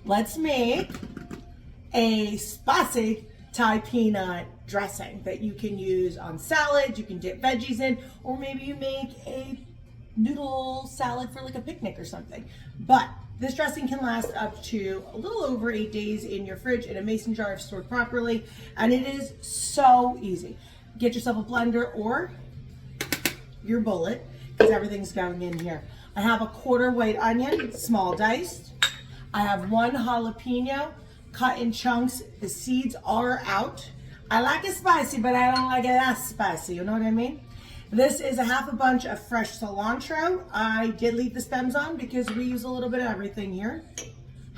let's make a spicy Thai peanut dressing that you can use on salad, you can dip veggies in, or maybe you make a noodle salad for like a picnic or something. But this dressing can last up to a little over 8 days in your fridge in a mason jar if stored properly, and it is so easy. Get yourself a blender or your bullet, because everything's going in here. I have a quarter white onion, small diced. I have 1 jalapeno cut in chunks. The seeds are out. I like it spicy, but I don't like it that spicy, you know what I mean? This is a half a bunch of fresh cilantro. I did leave the stems on because we use a little bit of everything here.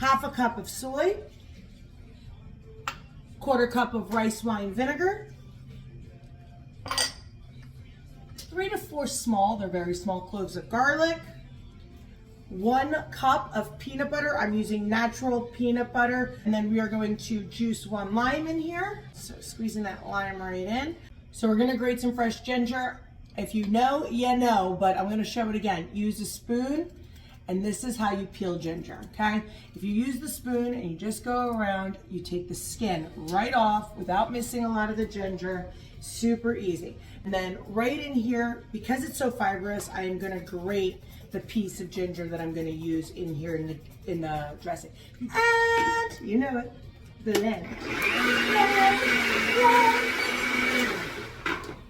Half a cup of soy. Quarter cup of rice wine vinegar. 3 to 4 small, they're very small, cloves of garlic. 1 cup of peanut butter. I'm using natural peanut butter. And then we are going to juice 1 lime in here. So squeezing that lime right in. So we're gonna grate some fresh ginger. If you know, you know, but I'm gonna show it again. Use a spoon, and this is how you peel ginger, okay? If you use the spoon and you just go around, you take the skin right off without missing a lot of the ginger. Super easy. And then right in here, because it's so fibrous, I am gonna grate the piece of ginger that I'm gonna use in here in the dressing. And you know it, blend.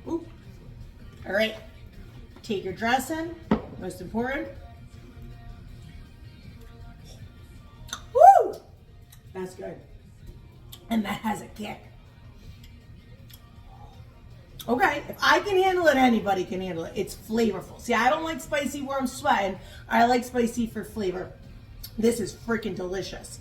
Ooh. All right, take your dressing, most important. Woo! That's good. And that has a kick. Okay, if I can handle it, anybody can handle it. It's flavorful. See, I don't like spicy where I'm sweating. I like spicy for flavor. This is freaking delicious.